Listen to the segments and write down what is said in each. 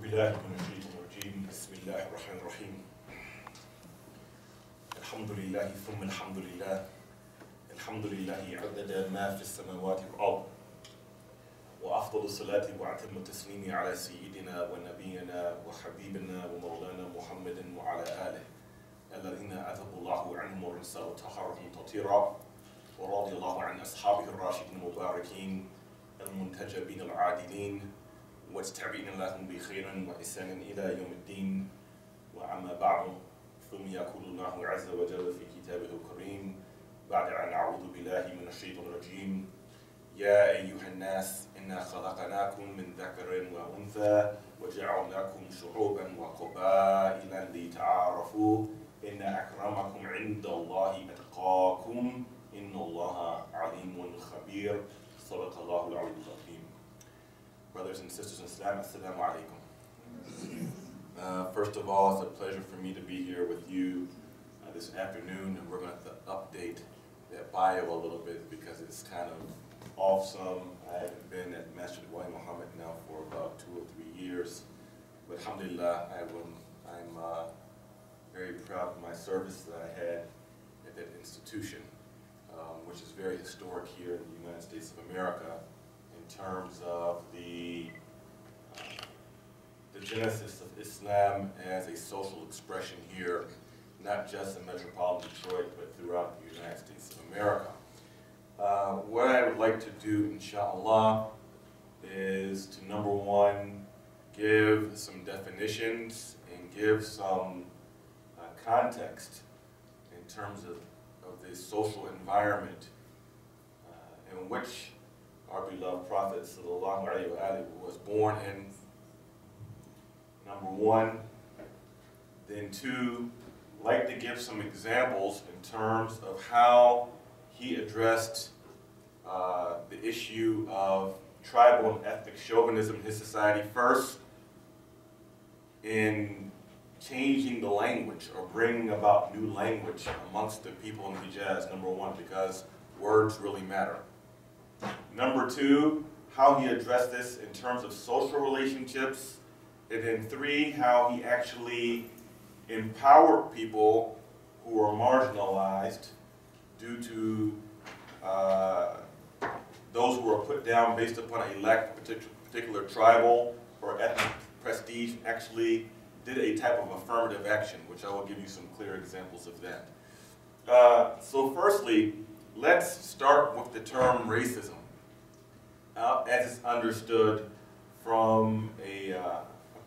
بالله من الشيطان الرجيم بسم الله الرحمن الرحيم الحمد لله ثم الحمد لله الحمد لله عدد ما في السماوات والأرض وأفضل الصلاة وأتم التسليم على سيدنا ونبينا وحبيبنا ومولانا محمد وعلى آله الذين أذهب الله عنهم ورسل وطهرهم تطهيرا ورضي الله عن أصحابه الراشدين المباركين المنتجبين العادلين والتابعين لهم بخير وإحسان إلى يوم الدين وأما بعد ثم يقول الله عز وجل في كتابه الكريم بعد أن أعوذ بالله من الشيطان الرجيم يا أيها الناس إنا خلقناكم من ذكر وأنثى وجعلناكم شعوبا وقبائل لتعارفوا إن أكرمكم عند الله أتقاكم إن الله عليم خبير صدق الله العلي العظيم. Brothers and sisters in Islam, Assalamu alaikum. First of all, it's a pleasure for me to be here with you this afternoon, and we're going to update that bio a little bit because it's kind of awesome. I haven't been at Masjid Muhammad now for about 2 or 3 years, but alhamdulillah, I'm very proud of my service that I had at that institution, which is very historic here in the United States of America, in terms of the genesis of Islam as a social expression here, not just in metropolitan Detroit, but throughout the United States of America. What I would like to do, inshallah, is to, number one, give some definitions and give some context in terms of the social environment in which our beloved Prophet sallallahu alaihi wasallam was born in, number one. Then two, like to give some examples in terms of how he addressed the issue of tribal and ethnic chauvinism in his society, first in changing the language or bringing about new language amongst the people in Hijaz, number one, because words really matter. Number two, how he addressed this in terms of social relationships. And then three, how he actually empowered people who were marginalized due to those who were put down based upon a lack of particular tribal or ethnic prestige, actually did a type of affirmative action, which I will give you some clear examples of that. So firstly, let's start with the term racism, as it's understood from a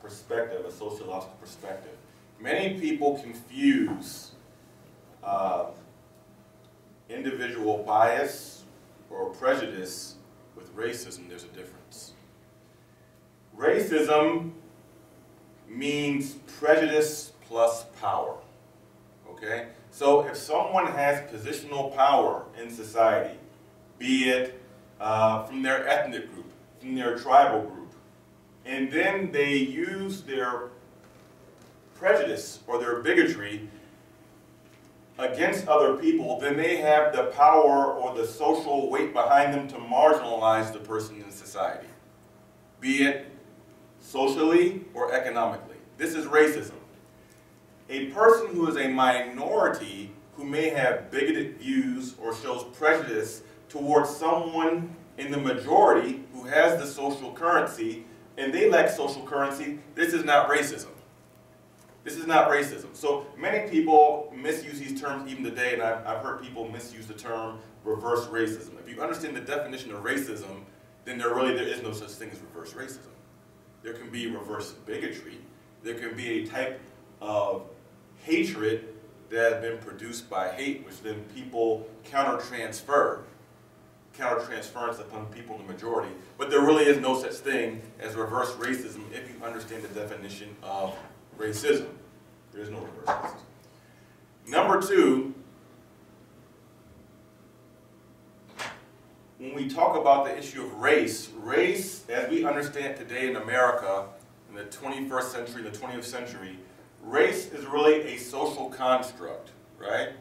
perspective, a sociological perspective. Many people confuse individual bias or prejudice with racism. There's a difference. Racism means prejudice plus power, okay? So if someone has positional power in society, be it from their ethnic group, from their tribal group, and then they use their prejudice or their bigotry against other people, then they have the power or the social weight behind them to marginalize the person in society, be it socially or economically. This is racism. A person who is a minority who may have bigoted views or shows prejudice towards someone in the majority who has the social currency and they lack social currency, this is not racism. This is not racism. So many people misuse these terms even today, and I've heard people misuse the term reverse racism. If you understand the definition of racism, then there is no such thing as reverse racism. There can be reverse bigotry. There can be a type of hatred that has been produced by hate, which then people counter-transference upon people in the majority. But there really is no such thing as reverse racism if you understand the definition of racism. There is no reverse racism. Number two, when we talk about the issue of race, as we understand today in America, in the 21st century, the 20th century, race is really a social construct, right?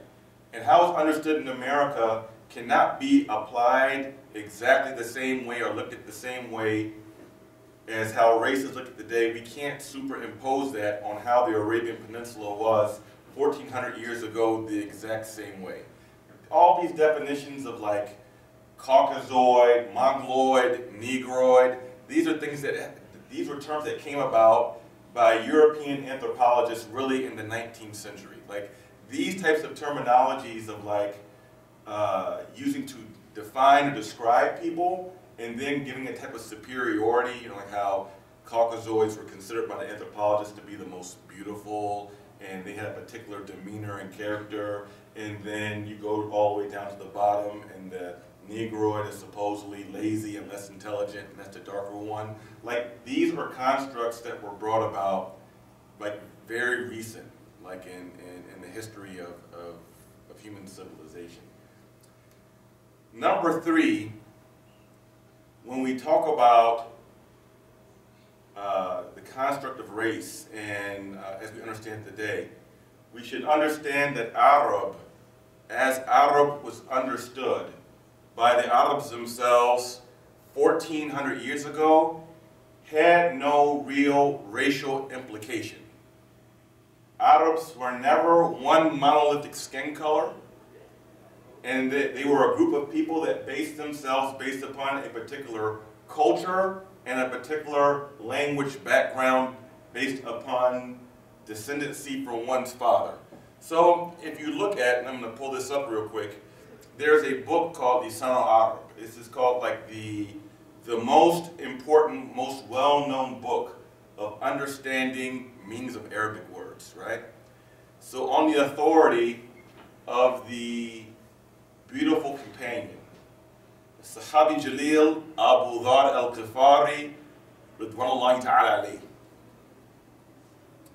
And how it's understood in America cannot be applied exactly the same way or looked at the same way as how races look at today, we can't superimpose that on how the Arabian Peninsula was 1,400 years ago the exact same way. All these definitions of like Caucasoid, Mongoloid, Negroid, these are terms that came about by European anthropologists really in the 19th century. Like these types of terminologies of like using to define or describe people and then giving a type of superiority, you know, like how Caucasoids were considered by the anthropologists to be the most beautiful and they had a particular demeanor and character, and then you go all the way down to the bottom and the Negroid is supposedly lazy and less intelligent, and that's the darker one. Like, these are constructs that were brought about, like, very recent, like in the history of human civilization. Number 3, when we talk about the construct of race, and as we understand today, we should understand that Arab, as Arab was understood by the Arabs themselves 1,400 years ago, had no real racial implication. Arabs were never one monolithic skin color, and they were a group of people that based themselves based upon a particular culture and a particular language background based upon descendancy from one's father. So if you look at, and I'm going to pull this up real quick, there's a book called Lisan al-Arab. This is called like the most important, most well-known book of understanding meanings of Arabic words, right? So on the authority of the beautiful companion, Sahabi Jalil Abu Dhar al-Ghifari, Ridwanullahi ta'ala alayhi.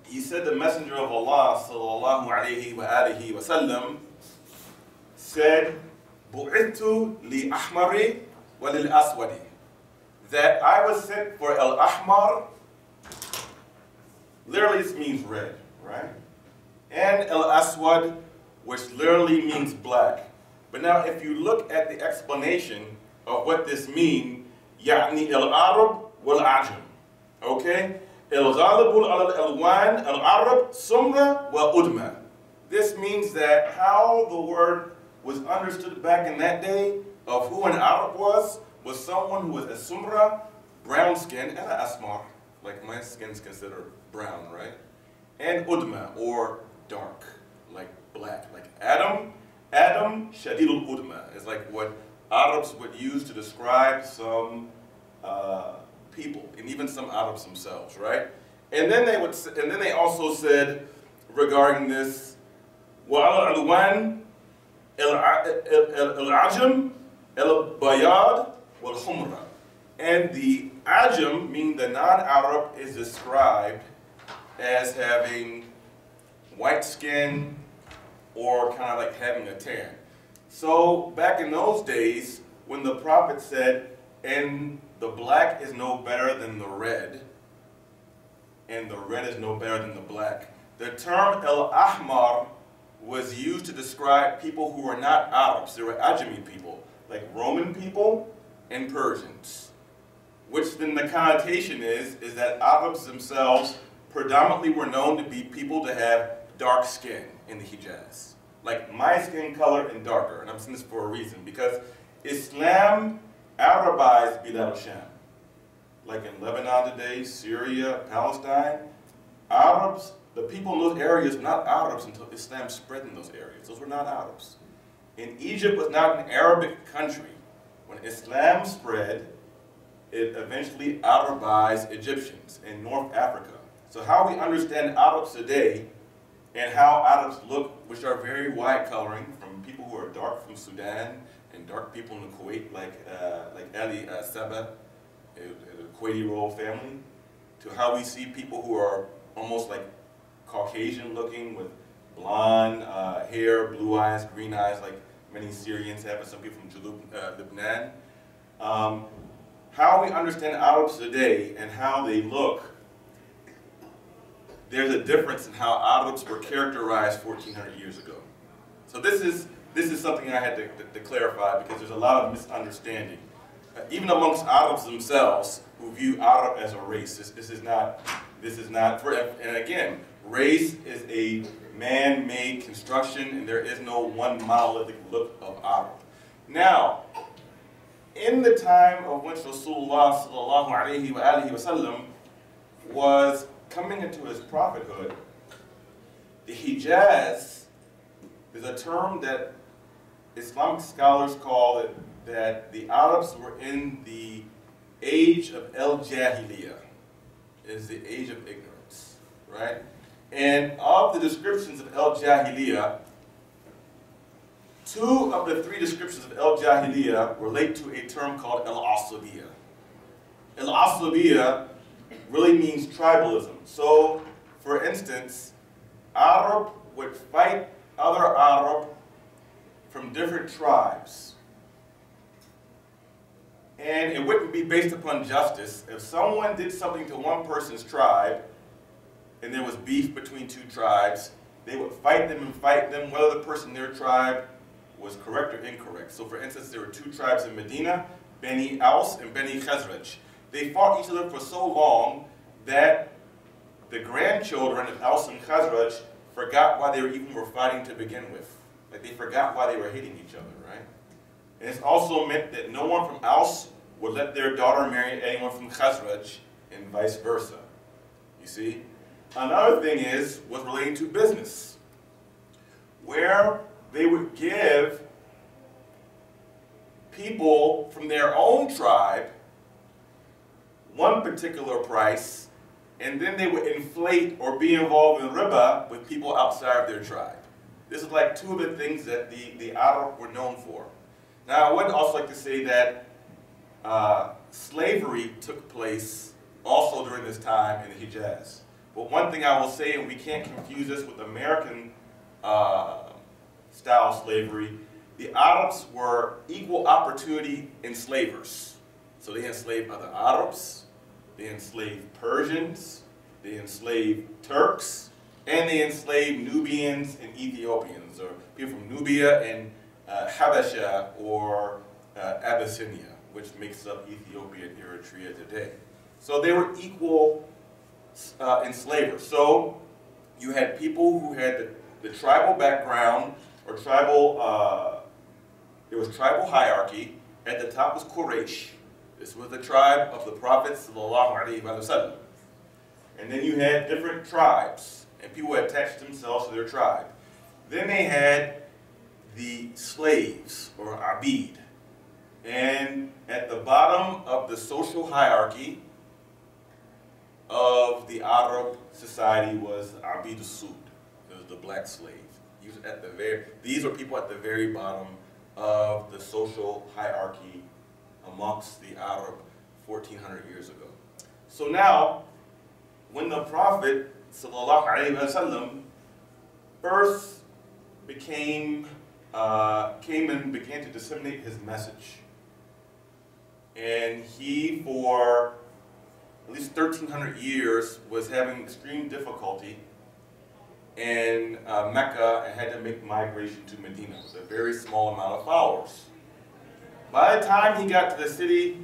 He said the Messenger of Allah sallallahu alayhi wa alihi wa sallam said, Bu'ithu li ahmari wa lil aswadi. That I was sent for al-ahmar, literally this means red, right? And al-aswad, which literally means black. But now if you look at the explanation of what this means, يعني al-Arab wal-Ajam, okay? الغالب على الألوان العرب سمرة وأدمى. This means that how the word was understood back in that day of who an Arab was someone who was a sumra, brown skin, and an asmar, like my skin's considered brown, right? And udma, or dark, like black, like Adam shadidul udma is like what Arabs would use to describe some people, and even some Arabs themselves, right? And then they also said regarding this, وَعَلَى الْعَلْوَانِ الْعَجَمِ الْبَيَاضِ وَالْحُمْرَةِ. And the Ajam, meaning the non-Arab, is described as having white skin or kind of like having a tan. So back in those days, when the Prophet said, and the black is no better than the red, and the red is no better than the black, the term al-ahmar was used to describe people who were not Arabs. They were Ajami people, like Roman people and Persians. Which then the connotation is that Arabs themselves predominantly were known to be people to have dark skin in the Hijaz. Like my skin color and darker, and I'm saying this for a reason, because Islam Arabized Bilal Sham. Like in Lebanon today, Syria, Palestine, Arabs, the people in those areas were not Arabs until Islam spread in those areas. Those were not Arabs. And Egypt was not an Arabic country. When Islam spread, it eventually Arabized Egyptians in North Africa. So how we understand Arabs today and how Arabs look, which are very wide coloring, from people who are dark from Sudan and dark people in the Kuwait, like Ali Saba, the Kuwaiti royal family, to how we see people who are almost like Caucasian looking with blonde hair, blue eyes, green eyes, like many Syrians have, and some people from Lebanon. How we understand Arabs today and how they look, there's a difference in how Arabs were characterized 1,400 years ago. So this is something I had to clarify, because there's a lot of misunderstanding. even amongst Arabs themselves, who view Arab as a race. This is not, and again, race is a man-made construction, and there is no one monolithic look of Arab. Now, in the time of which Rasulullah sallallahu alaihi wasallam was coming into his prophethood, the Hijaz is a term that Islamic scholars call it, that the Arabs were in the age of El-Jahiliyyah. It is the age of ignorance, right? And of the descriptions of El-Jahiliyyah, 2 of the 3 descriptions of El-Jahiliyyah relate to a term called El-Asabiyah. El-Asabiyah really means tribalism. So, for instance, Arab would fight other Arab from different tribes. And it wouldn't be based upon justice. If someone did something to one person's tribe, and there was beef between 2 tribes, they would fight them, whether the person in their tribe was correct or incorrect. So for instance, there were 2 tribes in Medina, Bani Aus and Bani Khazraj. They fought each other for so long that the grandchildren of Aus and Khazraj forgot why they were fighting to begin with. Like they forgot why they were hating each other, right? And it's also meant that no one from Aus would let their daughter marry anyone from Khazraj, and vice versa. You see? Another thing was relating to business, where they would give people from their own tribe one particular price, and then they would inflate or be involved in riba with people outside of their tribe. This is like 2 of the things that the Arab were known for. Now, I would also like to say that slavery took place also during this time in the Hijaz. But one thing I will say, and we can't confuse this with American style slavery, the Arabs were equal opportunity enslavers. So they enslaved other Arabs, they enslaved Persians, they enslaved Turks, and they enslaved Nubians and Ethiopians, or people from Nubia and Habasha or Abyssinia, which makes up Ethiopia and Eritrea today. So they were equal enslavers. So you had people who had the tribal background, or tribal, it was tribal hierarchy. At the top was Quraysh. This was the tribe of the Prophet ﷺ. And then you had different tribes, and people attached themselves to their tribe. Then they had the slaves, or abid. And at the bottom of the social hierarchy of the Arab society was abid al-Sud. It was the black slave. These were people at the very bottom of the social hierarchy amongst the Arab 1400 years ago. So now, when the Prophet ﷺ first came and began to disseminate his message, and he, for at least 1300 years, was having extreme difficulty in Mecca and had to make migration to Medina with a very small amount of followers. By the time he got to the city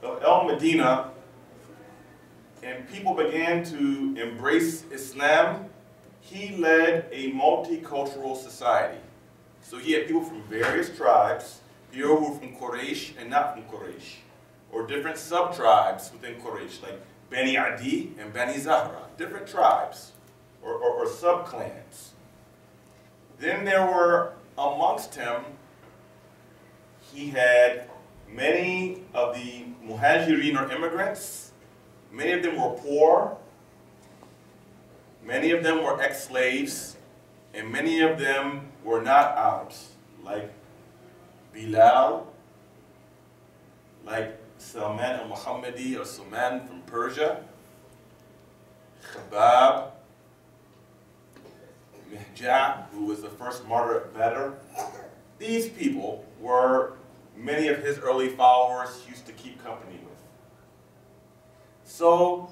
of El-Medina and people began to embrace Islam, he led a multicultural society. So he had people from various tribes, people who were from Quraysh and not from Quraysh, or different sub-tribes within Quraysh, like Bani Adi and Bani Zahra, different tribes, or sub-clans. Then there were, amongst him, he had many of the muhajirin, or immigrants. Many of them were poor, many of them were ex-slaves, and many of them were not Arabs, like Bilal, like Salman al-Muhammadi, or Salman from Persia, Khabab, Mihja, who was the first martyr at Badr. These people were many of his early followers used to keep company with. So,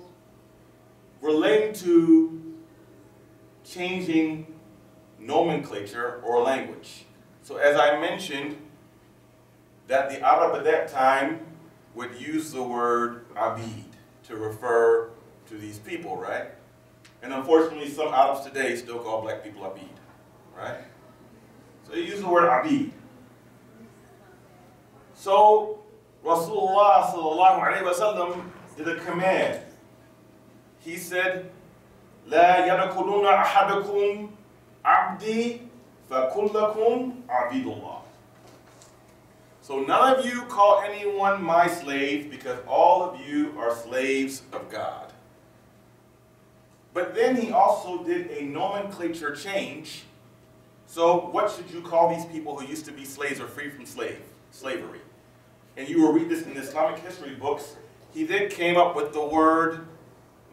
relating to changing nomenclature or language. So as I mentioned, that the Arab at that time would use the word abid to refer to these people, right? And unfortunately, some Arabs today still call black people abid, right? So they use the word abid. So Rasulullah sallallahu alayhi wa sallam did a command. He said, لا يدخلون أحدكم عبدي فكلكم عبيد الله. So none of you call anyone my slave, because all of you are slaves of God. But then he also did a nomenclature change. So what should you call these people who used to be slaves or free from slavery? And you will read this in the Islamic history books. He then came up with the word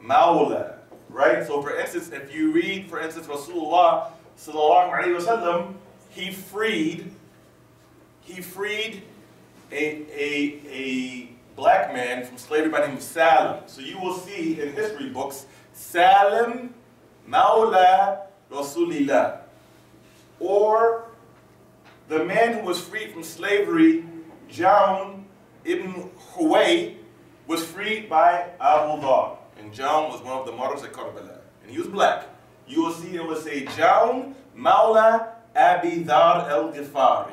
mawla, right? So for instance, if you read, for instance, Rasulullah sallallahu alaihi wasallam, he freed a black man from slavery by the name of Salim. So you will see in history books, Salim Mawla Rasulillah. Or the man who was freed from slavery, Jaun ibn Huway, was freed by Abu Dhar. And Jaun was one of the martyrs at Karbala. And he was black. You will see it will say Jaun Mawla Abi Dhar al-Ghifari.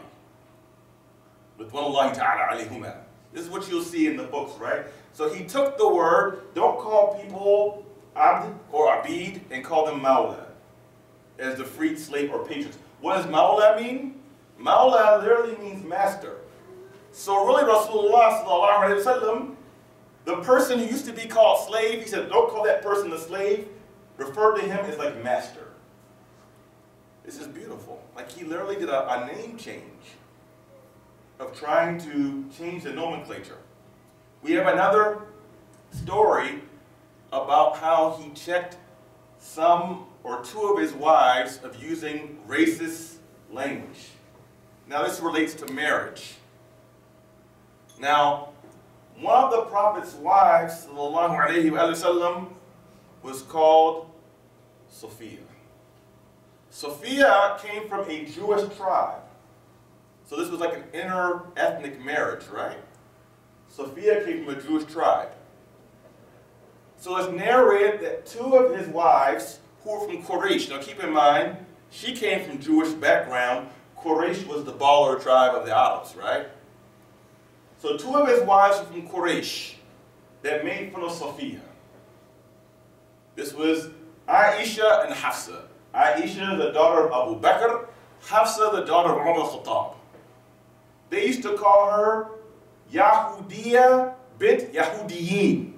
Ridwanullahi ta'ala alayhuma. This is what you'll see in the books, right? So he took the word, don't call people Abd or Abid, and call them Mawla as the freed slave or patrons. What does Mawla mean? Mawla literally means master. So really Rasulullah sallallahu alayhi wa sallam, the person who used to be called slave, he said, don't call that person a slave. Refer to him as like master. This is beautiful. Like he literally did a name change of trying to change the nomenclature. We have another story about how he checked some or two of his wives of using racist language. Now this relates to marriage. Now, one of the Prophet's wives, sallallahu alayhi wa sallam, was called Sophia. Sophia came from a Jewish tribe. So this was like an inter-ethnic marriage, right? Sophia came from a Jewish tribe. So it's narrated that two of his wives, who were from Quraysh, now keep in mind, she came from Jewish background. Quraysh was the baller tribe of the Arabs, right? So two of his wives were from Quraysh that made fun of Sophia. This was Aisha and Hafsa. Aisha, the daughter of Abu Bakr, Hafsa, the daughter of Umar al-Khattab. They used to call her Yahudiya bint Yahudiyin.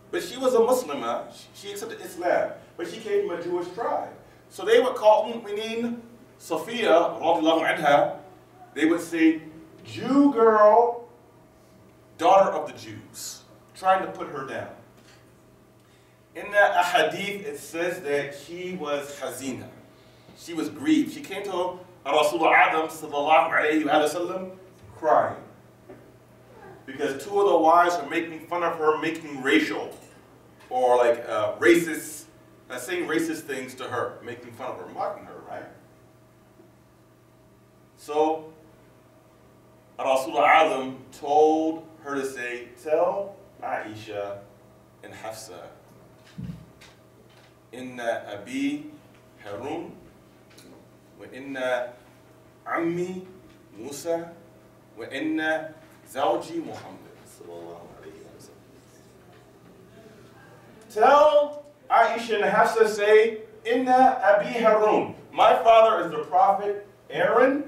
But she was a Muslimah. She accepted Islam. But she came from a Jewish tribe. So they would call Mu'mineen Sophia, radiallahu anha, they would say, Jew girl, daughter of the Jews, trying to put her down. In that hadith, it says that she was hazina. She was grieved. She came to Rasulullah Adam sallallahu alayhi wa sallam crying. Because two of the wives were making fun of her, making racial or like racist, saying racist things to her, making fun of her, mocking her, right? So Rasulullah Adam told her to say, tell Aisha and Hafsa, Inna Abi Harun, wa Inna Ammi Musa, wa Inna Zawji Muhammad. Tell Aisha and Hafsa, say, Inna Abi Harun. My father is the prophet Aaron,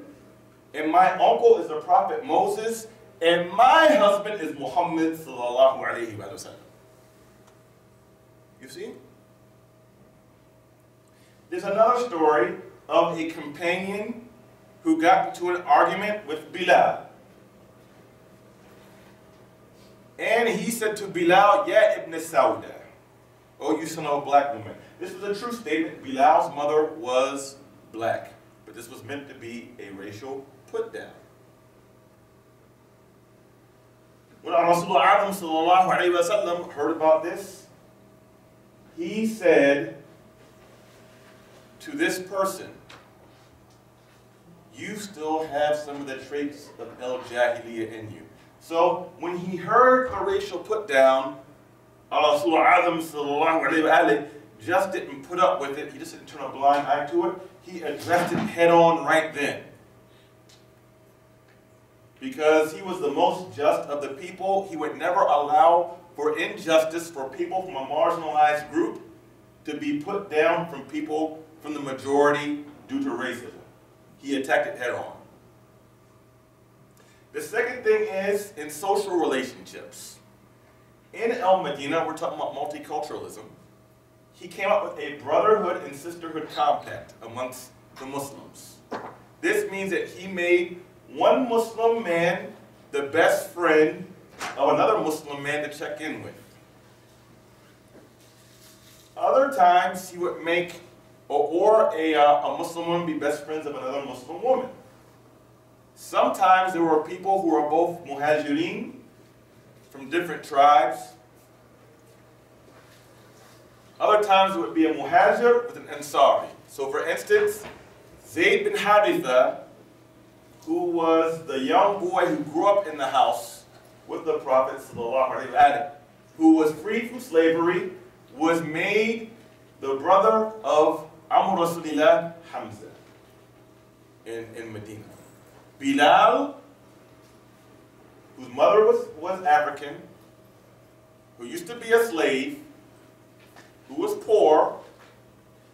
and my uncle is the prophet Moses, and my husband is Muhammad sallallahu alayhi wa sallam. You see? There's another story of a companion who got into an argument with Bilal. And he said to Bilal, Ya ibn Sauda, oh, you son of a black woman. This was a true statement. Bilal's mother was black. But this was meant to be a racial put-down. When Rasulullah sallallahu alayhi wa sallam heard about this, he said to this person, you still have some of the traits of El Jahiliyyah in you. So when he heard the racial put down, Rasulullah just didn't put up with it. He just didn't turn a blind eye to it. He addressed it head on right then. Because he was the most just of the people, he would never allow for injustice for people from a marginalized group to be put down from people from the majority due to racism. He attacked it head on. The second thing is in social relationships. In Medina, we're talking about multiculturalism. He came up with a brotherhood and sisterhood compact amongst the Muslims. This means that he made one Muslim man the best friend of another Muslim man to check in with. Other times he would make a Muslim woman be best friends of another Muslim woman. Sometimes there were people who were both muhajirin from different tribes. Other times it would be a muhajir with an ansari. So for instance, Zayd bin Haritha, who was the young boy who grew up in the house with the Prophet ﷺ, who was freed from slavery, was made the brother of Amr Rasulillah Hamza in Medina. Bilal, whose mother was African, who used to be a slave, who was poor,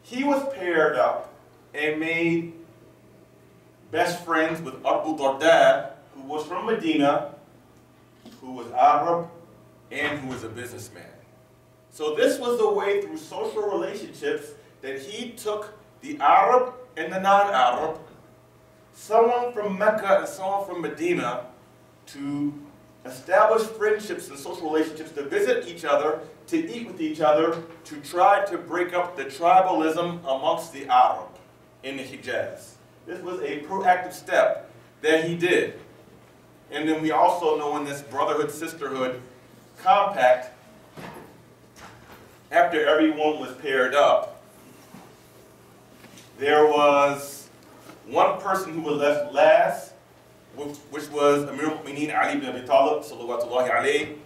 he was paired up and made best friends with Abu Darda, who was from Medina, who was Arab, and who was a businessman. So this was the way through social relationships that he took the Arab and the non-Arab, someone from Mecca and someone from Medina, to establish friendships and social relationships, to visit each other, to eat with each other, to try to break up the tribalism amongst the Arab in the Hijaz. This was a proactive step that he did. And then we also know in this brotherhood, sisterhood compact, after everyone was paired up, there was one person who was left last, which was Amir al-Mu'mineen Ali ibn Abi Talib, sallallahu alayhi,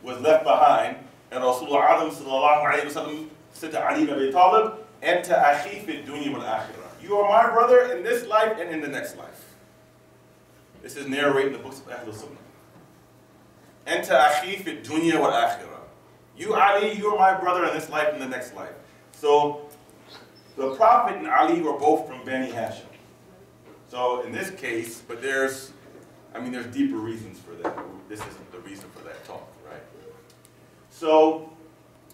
was left behind. And Rasulullah sallallahu alayhi wa sallam said to Ali ibn Abi Talib, Anta akhi fi dunya wal akhirah. You are my brother in this life and in the next life. This is narrated in the books of Ahlul Sunnah. Anta akhi fi dunya wal akhirah. You, Ali, you are my brother in this life and the next life. So, the Prophet and Ali were both from Bani Hashim. So, in this case, but there's deeper reasons for that. This isn't the reason for that talk, right? So,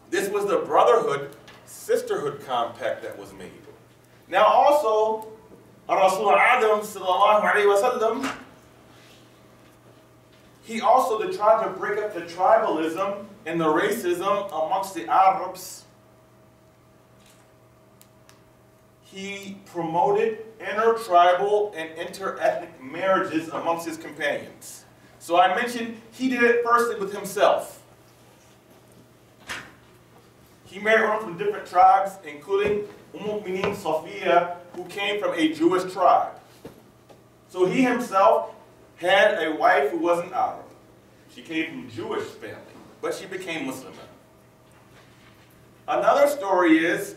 this was the brotherhood, sisterhood compact that was made. Now also, Rasulullah Adam sallallahu alayhi wa sallam, he also, to try to break up the tribalism and the racism amongst the Arabs, he promoted inter-tribal and inter-ethnic marriages amongst his companions. So I mentioned he did it firstly with himself. He married women from different tribes, including Umm Safiya, who came from a Jewish tribe. So he himself had a wife who wasn't Arab. She came from Jewish family, but she became Muslim. Another story is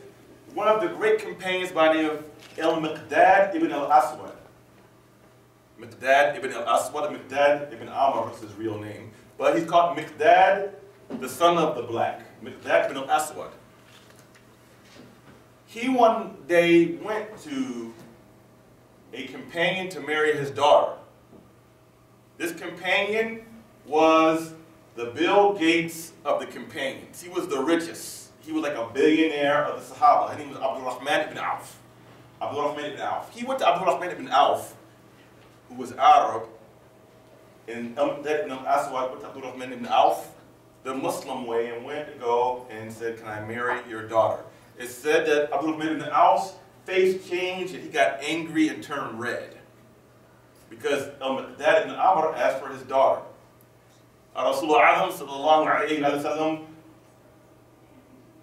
one of the great companions by the name of Al-Miqdad ibn al-Aswad. Miqdad ibn al-Aswad, Miqdad ibn Amr is his real name, but he's called Miqdad, the son of the black. Miqdad ibn al-Aswad. He one day went to a companion to marry his daughter. This companion was the Bill Gates of the companions. He was the richest. He was like a billionaire of the Sahaba. His name was Abdurrahman ibn Auf. Abdurrahman ibn Auf. He went to Abdurrahman ibn Auf, who was Arab, and ibn al-Aswad went to Abdurrahman ibn Auf the Muslim way and went to go and said, "Can I marry your daughter?" It said that Abdurrahman ibn Auf's face changed and he got angry and turned red because Dad ibn Amr asked for his daughter. Rasulullah sallallahu alayhi wa sallam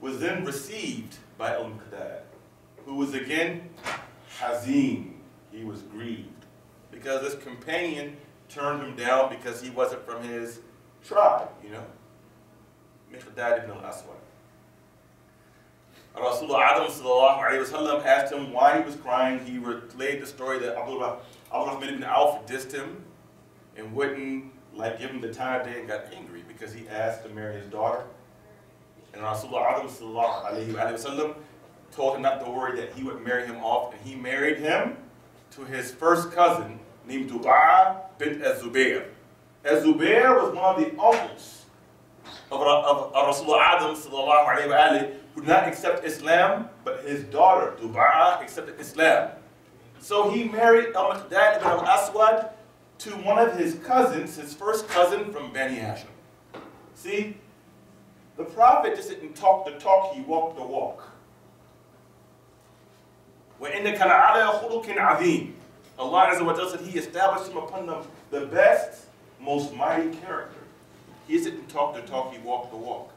was then received by Al-Miqdad, who was again hazin. He was grieved because this companion turned him down because he wasn't from his tribe, you know. Miqdad ibn al-Aswad. Rasulullah asked him why he was crying. He relayed the story that Abdullah ibn Auf dissed him and wouldn't give him the time of day and got angry because he asked to marry his daughter. And Rasulullah told him not to worry, that he would marry him off, and he married him to his first cousin named Duba'a bint Az-Zubayr. Az-Zubayr was one of the uncles of Rasulullah who did not accept Islam, but his daughter Duba'a accepted Islam. So he married Al-Miqdad ibn al-Aswad to one of his cousins, his first cousin from Bani Hashim. See, the Prophet just didn't talk the talk, he walked the walk. وَإِنَّكَ لَعَلَىٰ خُلُقٍ عَظِيمٍ. Allah Azza wa Jalla said He established him upon the best, most mighty character. He just didn't talk the talk, he walked the walk.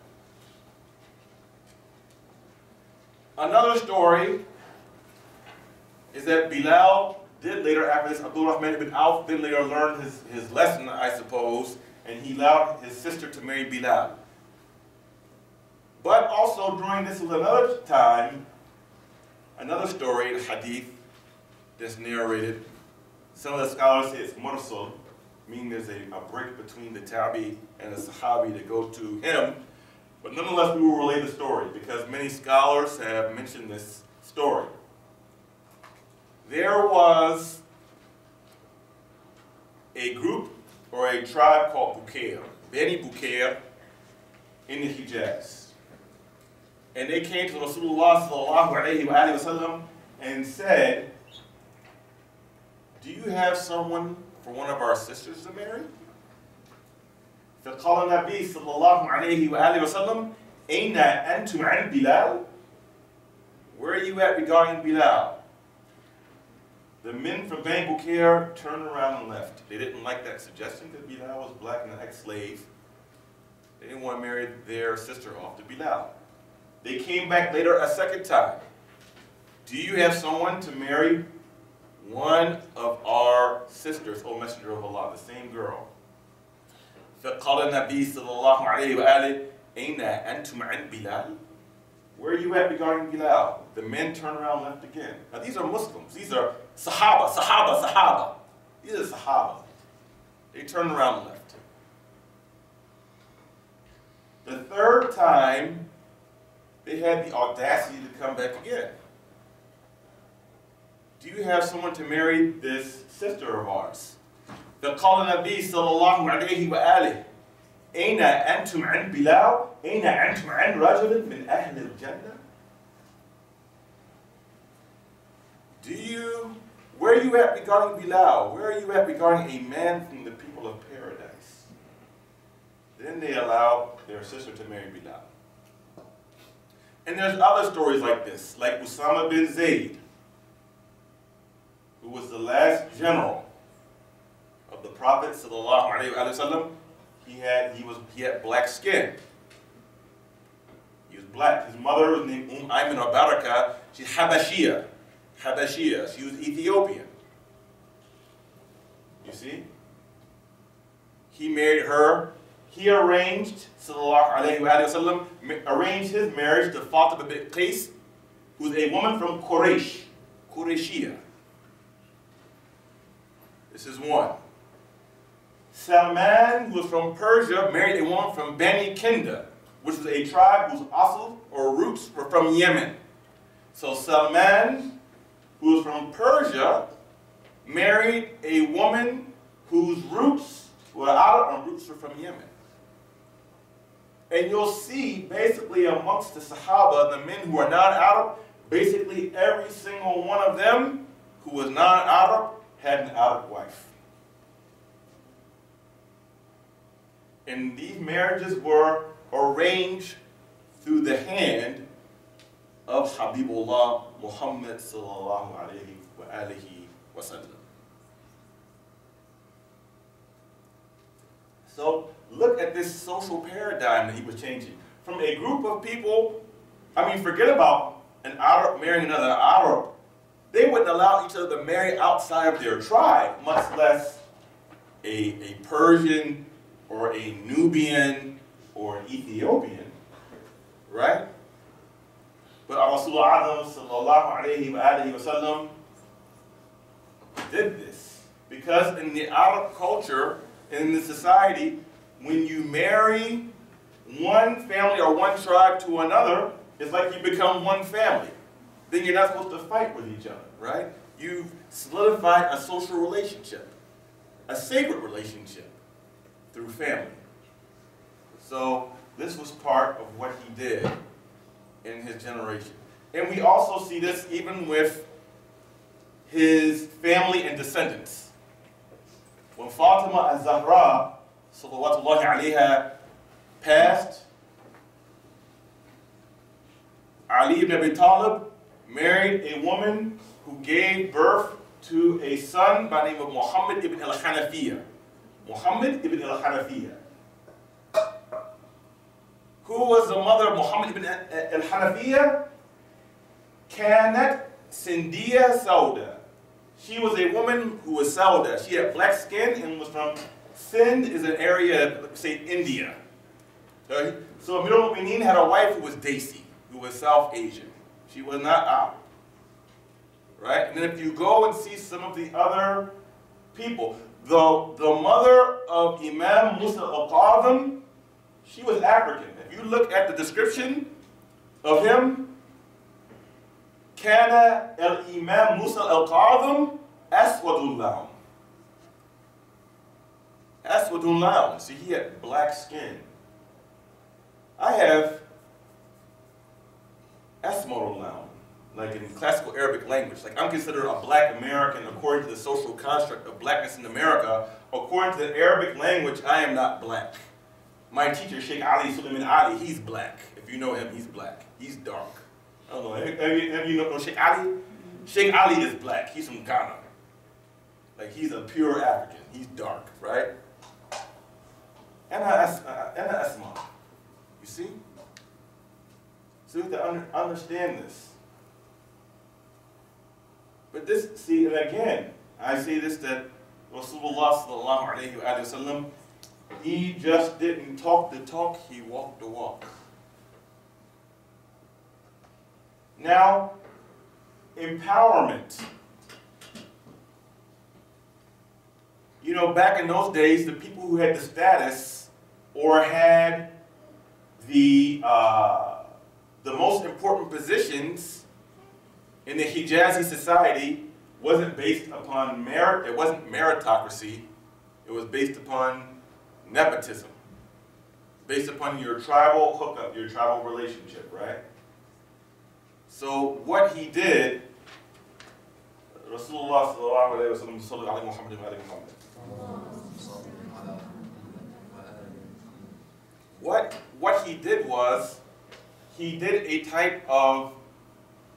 Another story is that Bilal did later, after this, Abdul Rahman ibn Auf did later learn his lesson, I suppose, and he allowed his sister to marry Bilal. But also during this was another time, another story, the hadith, that's narrated. Some of the scholars say it's mursal, meaning there's a break between the tabi and the sahabi to go to him. But nonetheless, we will relay the story because many scholars have mentioned this story. There was a group or a tribe called Bukair, Bani Bukair, in the Hijaz. And they came to Rasulullah sallallahu alayhi wa sallam and said, do you have someone for one of our sisters to marry? فقال النبي صلى الله عليه وآله وسلم أين أنتم عن بلال? Where are you at regarding Bilal? The men from Bani Bukair turned around and left. They didn't like that suggestion because Bilal was black and an ex-slave. They didn't want to marry their sister off to Bilal. They came back later a second time. Do you have someone to marry one of our sisters, O Messenger of Allah, the same girl? فقال النبي صلى الله عليه وآله أين أنتم عن بلال? Where are you at regarding Bilal? The men turned around and left again. Now these are Muslims. These are Sahaba. These are Sahaba. They turned around and left. The third time, they had the audacity to come back again. Do you have someone to marry this sister of ours? فقال النبي صلى الله عليه وآله أين أنتم عن بلال؟ أين أنتم عن رجل من أهل الجنة? Where are you at regarding Bilal? Where are you at regarding a man from the people of paradise? Then they allowed their sister to marry Bilal. And there's other stories like this, like Usama bin Zayd, who was the last general of the Prophet sallallahu alaihi wasallam. He had black skin. He was black. His mother was named Ayman or Baraka. She's Habashia. She was Ethiopian. You see? He married her. He arranged, sallallahu alaihi wasallam, arranged his marriage to Fatima bint Qais, who's a woman from Qurayshia. This is one. Salman, who was from Persia, married a woman from Bani Kinda, which is a tribe whose asl or roots were from Yemen. So Salman, who was from Persia, married a woman whose roots were Arab and roots were from Yemen. And you'll see, basically, amongst the Sahaba, the men who are not Arab, basically every single one of them who was not Arab had an Arab wife. And these marriages were arranged through the hand of Habibullah Muhammad sallallahu alayhi wa sallam. So look at this social paradigm that he was changing. From a group of people, forget about an Arab marrying another Arab. They wouldn't allow each other to marry outside of their tribe, much less a Persian or a Nubian or an Ethiopian, right? But Rasulullah sallallahu alayhi wa sallam did this because in the Arab culture, in the society, when you marry one family or one tribe to another, it's like you become one family. Then you're not supposed to fight with each other, right? You've solidified a social relationship, a sacred relationship through family. So this was part of what he did in his generation. And we also see this even with his family and descendants. When Fatima al-Zahra, salawatullahi alayha, passed, Ali ibn Abi Talib married a woman who gave birth to a son by the name of Muhammad ibn al-Hanafiyyah. Muhammad ibn al-Hanafiyyah. Who was the mother of Muhammad ibn al-Hanafiyyah? Kanat Sindiya Sauda. She was a woman who was Sauda. She had black skin and was from Sind, is an area, say, India. Okay? So Amir al-Mu'mineen had a wife who was Desi, who was South Asian. She was not Arab. Right? And then if you go and see some of the other people, the mother of Imam Musa al-Qadhim, she was African. If you look at the description of him, Kana al-Imam Musa al-Qadhim aswadul lawn. Aswadul lawn. See, he had black skin. I have asmarul lawn, like in classical Arabic language. Like I'm considered a black American according to the social construct of blackness in America. According to the Arabic language, I am not black. My teacher, Sheikh Ali Suleiman Ali, he's black. If you know him, he's black. He's dark. I don't know. Have you know Sheikh Ali? Sheikh Ali is black. He's from Ghana. Like he's a pure African. He's dark, right? And Asma. You see? So we have to understand this. But this, see, and again, I say this that Rasulullah sallallahu alayhi wa sallam, he just didn't talk the talk, he walked the walk. Now, empowerment. You know, back in those days, the people who had the status or had the most important positions in the Hijazi society wasn't based upon merit, it wasn't meritocracy, it was based upon nepotism, based upon your tribal hookup, your tribal relationship, right? So what he did, Rasulullah sallallahu alayhi wa sallam, what he did was, he did a type of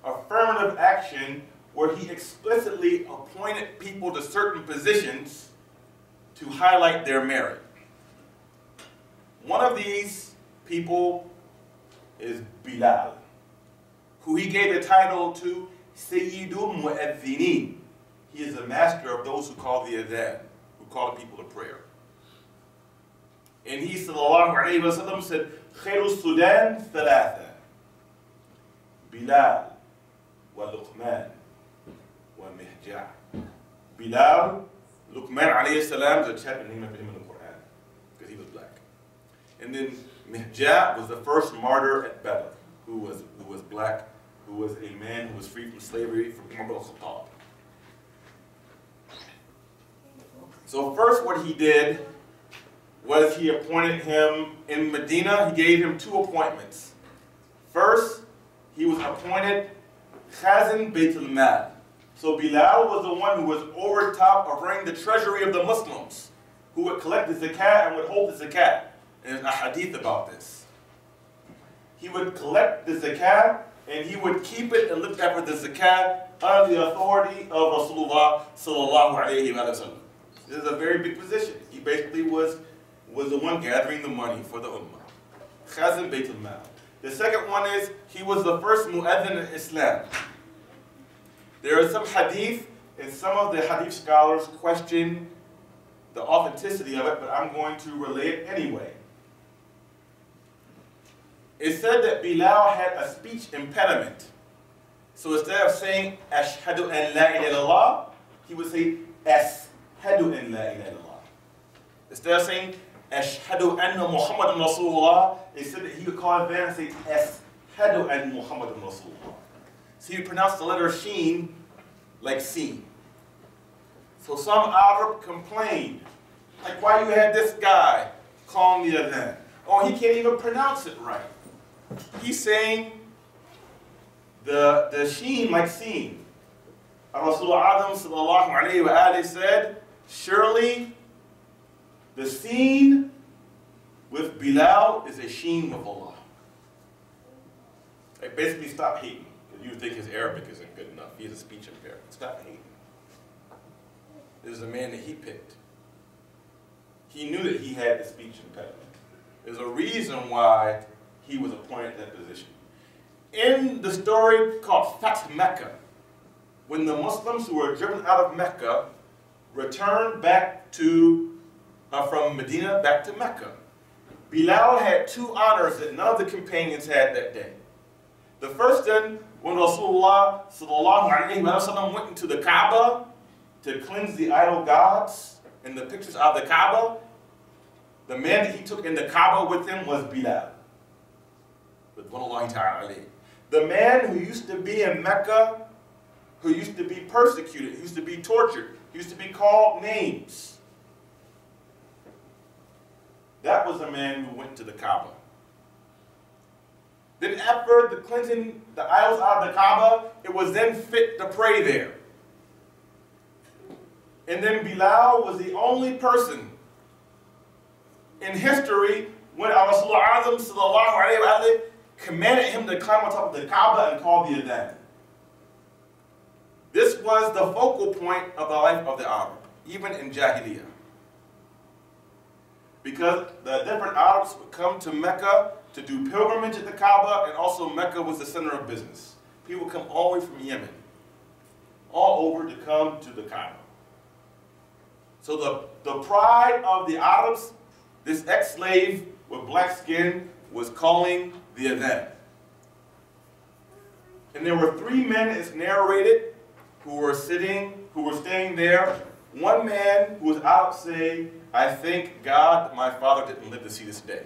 affirmative action where he explicitly appointed people to certain positions to highlight their merit. One of these people is Bilal, who he gave a title to Sayyidul Mu'adhdhineen. He is the master of those who call the adhan, who call the people to prayer. And he sallallahu alayhi wa sallam said, Khairu Sudan thalatha. Bilal wa Luqman wa Mihja'. Bilal, Luqman alayhi salam is a chapter named after him in the Quran, because he was black. And then Mihja' was the first martyr at Badr, who was black, who was a man who was free from slavery from Umar al-Khattab. So first what he did was he appointed him in Medina. He gave him two appointments. First, he was appointed Khazin Bayt al-Mal. So Bilal was the one who was over top of running the treasury of the Muslims, who would collect the zakat and would hold the zakat. And there's a hadith about this. He would collect the zakat and he would keep it and look after the zakat under the authority of Rasulullah sallallahu alayhi wa sallam. This is a very big position. He basically was the one gathering the money for the ummah. Khazin Bayt al-Mal. The second one is, he was the first mu'adhin in Islam. There is some hadith, and some of the hadith scholars question the authenticity of it, but I'm going to relay it anyway. It said that Bilal had a speech impediment. So instead of saying, Ashhadu an la ilaha illallah, he would say, Ashhadu an la ilaha illallah. Instead of saying, Ashhadu anna Muhammadan Rasulullah, it said that he would call it there and say, Ashhadu an Muhammadan Rasulullah. So he would pronounce the letter Sheen like Seen. So some Arab complained, like, why you had this guy calling the adhan? Oh, he can't even pronounce it right. He's saying the Sheen like Seen. Rasulullah Adam sallallahu alayhi wa alayhi said, surely the Seen with Bilal is a Sheen with Allah. Like, basically stop hating. Because you think his Arabic isn't good enough. He has a speech impairment. Stop hating. This is a man that he picked. He knew that he had the speech impediment. There's a reason why he was appointed to that position. In the story called Fath Mecca, when the Muslims who were driven out of Mecca returned back to, from Medina back to Mecca, Bilal had two honors that none of the companions had that day. The first then, when Rasulullah sallallahu alayhi wa sallam went into the Kaaba to cleanse the idol gods and the pictures of the Kaaba, the man that he took in the Kaaba with him was Bilal. The man who used to be in Mecca, who used to be persecuted, who used to be tortured, who used to be called names. That was the man who went to the Kaaba. Then after the cleansing the idols out of the Kaaba, it was then fit to pray there. And then Bilal was the only person in history when Rasulullah sallallahu alayhi wa sallam commanded him to climb on top of the Kaaba and call the adhan. This was the focal point of the life of the Arab, even in Jahiliyyah. Because the different Arabs would come to Mecca to do pilgrimage at the Kaaba, and also Mecca was the center of business. People would come all the way from Yemen, all over to come to the Kaaba. So the pride of the Arabs, this ex-slave with black skin, was calling the adhan. And there were three men, it's narrated, who were staying there. One man who was out saying, I thank God my father didn't live to see this day.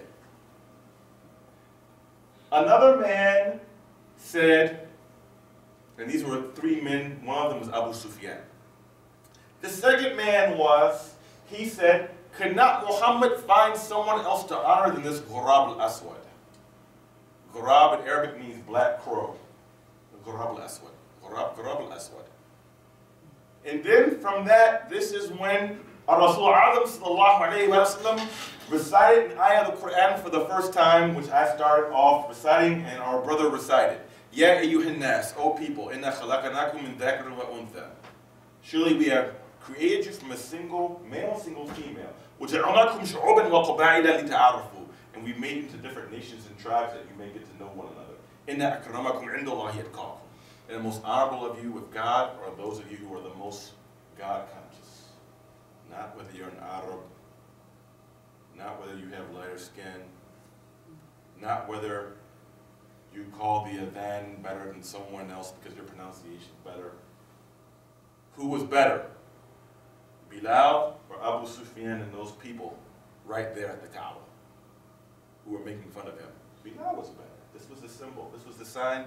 Another man said, and these were three men, one of them was Abu Sufyan. The second man was, he said, could not Muhammad find someone else to honor than this Ghurab al-Aswad? Ghurab in Arabic means black crow. Ghurab al-Aswad. Ghurab al-Aswad. And then from that, this is when Rasulullah sallallahu alayhi wa sallam recited an ayah of the Quran for the first time, which I started off reciting and our brother recited. Ya ayyuhan nas, O people, inna khalaqnakum min dhakarin wa untha. Surely we have created you from a single male, single female. وَجَعَلْنَاكُمْ شُعُوبًا وَقَبَائِلًا لِتَعَارَفُوا. And we made into different nations and tribes that you may get to know one another. إِنَّ أَكْرَمَكُمْ عِنْدَ اللَّهِ أَتْقَاكُمْ. And the most honorable of you with God are those of you who are the most God conscious. Not whether you're an Arab, not whether you have lighter skin, not whether you call the adhan better than someone else because your pronunciation is better. Who was better? Bilal or Abu Sufyan and those people right there at the Kaaba who were making fun of him? Bilal was better. This was the symbol. This was the sign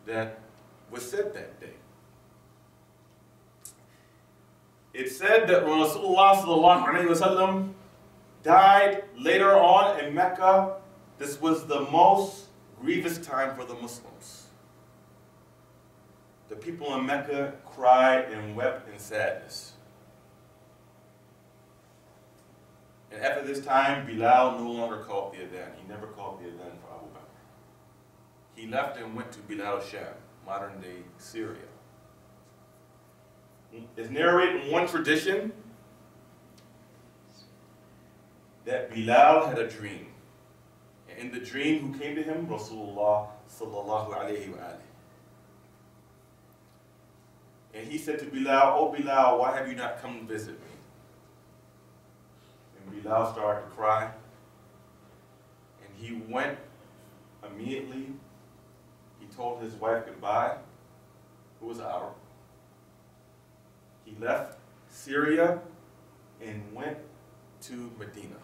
that was said that day. It said that when Rasulullah sallallahu alayhi wa sallam died later on in Mecca, this was the most grievous time for the Muslims. The people in Mecca cried and wept in sadness. And after this time, Bilal no longer called the adhan. He never called the adhan for Abu Bakr. He left and went to Bilal Sham, modern-day Syria. It's narrated in one tradition that Bilal had a dream. And in the dream, who came to him? Rasulullah sallallahu alayhi wa alayhi. And he said to Bilal, "Oh Bilal, why have you not come to visit me?" Bilal started to cry, and he went immediately. He told his wife goodbye, who was Arab. He left Syria and went to Medina.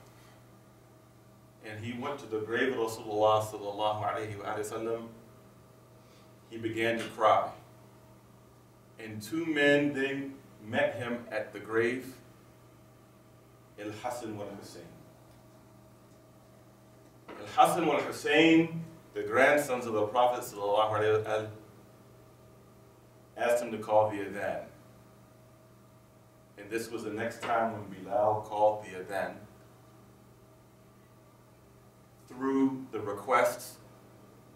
And he went to the grave of Rasulullah sallallahu alayhi wa sallam. He began to cry. And two men then met him at the grave, Al-Hassan wal-Hussein. Al-Hassan wal-Hussein, the grandsons of the Prophet sallallahu alayhi wa sallam, asked him to call the adhan. And this was the next time when Bilal called the adhan through the requests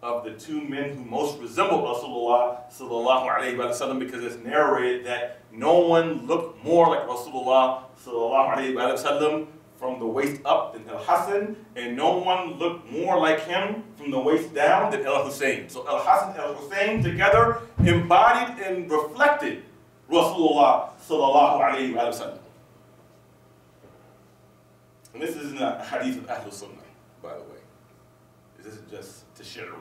of the two men who most resembled Rasulullah sallallahu alayhi wa sallam, because it's narrated that no one looked more like Rasulullah sallallahu alayhi wa sallam from the waist up than Al-Hassan, and no one looked more like him from the waist down than Al-Hussein. So Al-Hassan and Al-Hussein together embodied and reflected Rasulullah sallallahu alayhi wa sallam. And this is in the hadith of Ahlul Sunnah, by the way. This isn't just tashayur.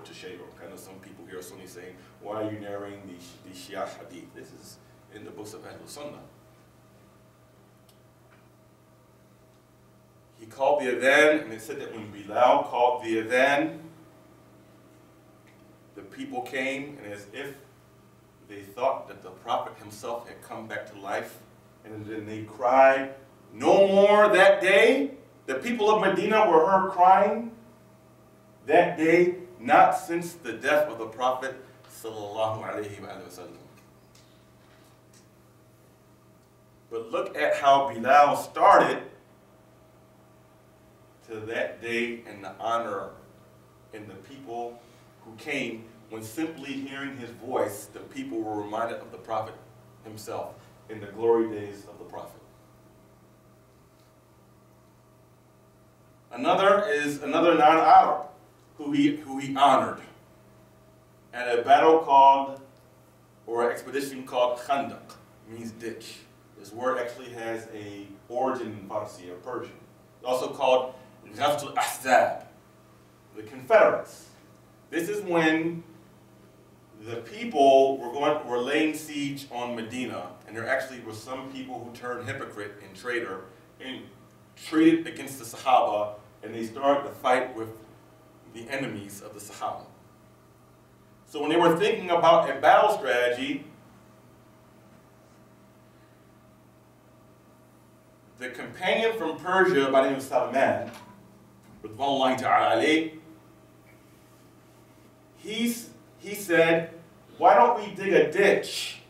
I know some people here are Sunni saying, why are you narrating the Shia hadith? This is in the books of Ahlul Sunnah. He called the adhan, and it said that when Bilal called the adhan, the people came, and as if they thought that the Prophet himself had come back to life, and then they cried no more that day. The people of Medina were heard crying that day, not since the death of the Prophet sallallahu alaihi wasallam. But look at how Bilal started to that day and the honor and the people who came. When simply hearing his voice, the people were reminded of the Prophet himself in the glory days of the Prophet. Another is another non-Arab who he honored at a battle called, or an expedition called Khandaq, means ditch. This word actually has a origin in Farsi or Persian. It's also called Ghazwatul Ahzab, the Confederates. This is when the people were laying siege on Medina, and there actually were some people who turned hypocrite and traitor and traded against the Sahaba, and they started to fight with the enemies of the Sahaba. So when they were thinking about a battle strategy, the companion from Persia by the name of Salman, Ridwanullahi ta'ala alayh, he said, why don't we dig a ditch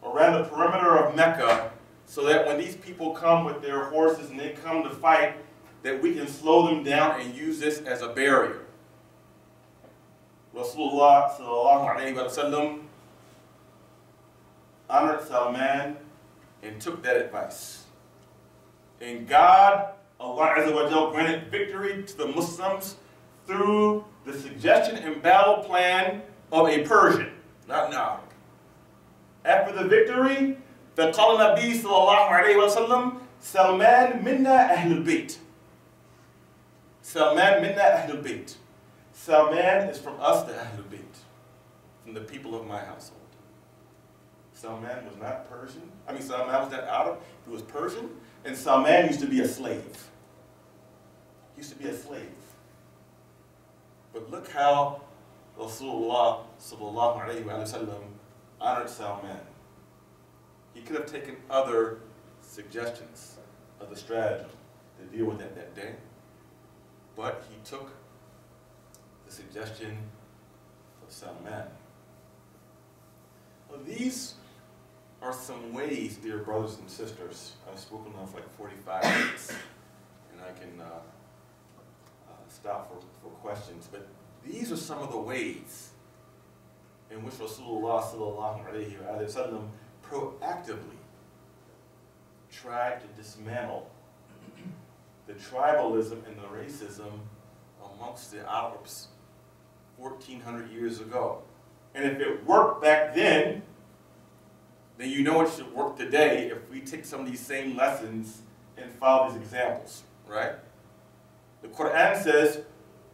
around the perimeter of Mecca so that when these people come with their horses and they come to fight, that we can slow them down and use this as a barrier. Rasulullah sallallahu alayhi wa sallam honored Salman and took that advice. And God, Allah Azza wa Jal, granted victory to the Muslims through the suggestion and battle plan of a Persian, not an Arab. After the victory, فَقَالَ النَّبِيُّ صَلَّى اللَّهُ عَلَيْهِ وَسَلَّمَ Salman minna Ahlul Bayt. Salman minna Ahlul Bayt. Salman is from us, the Ahlul Bayt, from the people of my household. Salman was not Persian. Salman was not Arab. He was Persian. And Salman used to be a slave. He used to be a slave. But look how Rasulullah sallallahu alayhi wa sallam honored Salman. He could have taken other suggestions of the strategy to deal with it that day, but he took the suggestion of Salman. Well, these are some ways, dear brothers and sisters. I've spoken now for like 45 minutes, and I can stop for questions, but these are some of the ways in which Rasulullah sallallahu alayhi wa sallam proactively tried to dismantle the tribalism and the racism amongst the Arabs 1,400 years ago. And if it worked back then you know it should work today if we take some of these same lessons and follow these examples. right? The Quran says,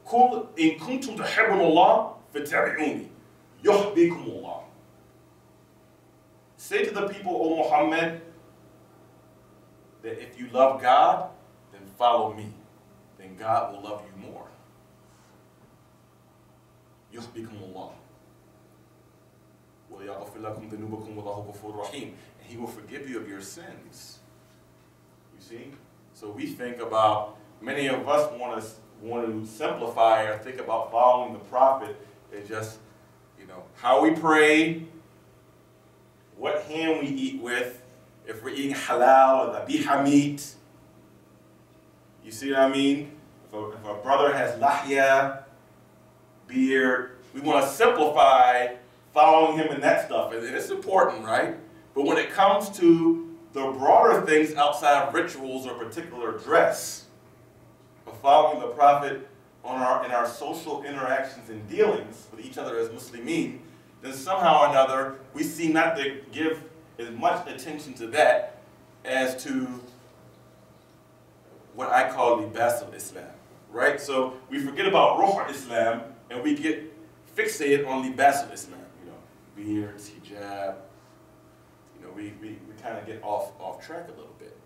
"Kul in kuntum tuhibbunallah fattabi'uni, yuhibbukumullah." Say to the people, O Muhammad, that if you love God, then follow me. Then God will love you more. Yuhibbukumullah. وَيَغْفِرْ لَكُمْ ذُنُوبَكُمْ وَاللَّهُ غَفُورٌ رَحِيمٌ. And He will forgive you of your sins. You see? So we think about, many of us want to simplify or think about following the Prophet as just, how we pray, what hand we eat with, if we're eating halal or dhabiha meat. You see what I mean? If a brother has lahya, beard, we want to simplify following him in that stuff. And it's important, right? But when it comes to the broader things outside of rituals or particular dress, of following the Prophet in our social interactions and dealings with each other as Muslimin, then somehow or another we seem not to give as much attention to that as to what I call libas al-Islam, right? So we forget about ruh al-Islam and we get fixated on libas al-Islam, beards, hijab. We kind of get off track a little bit.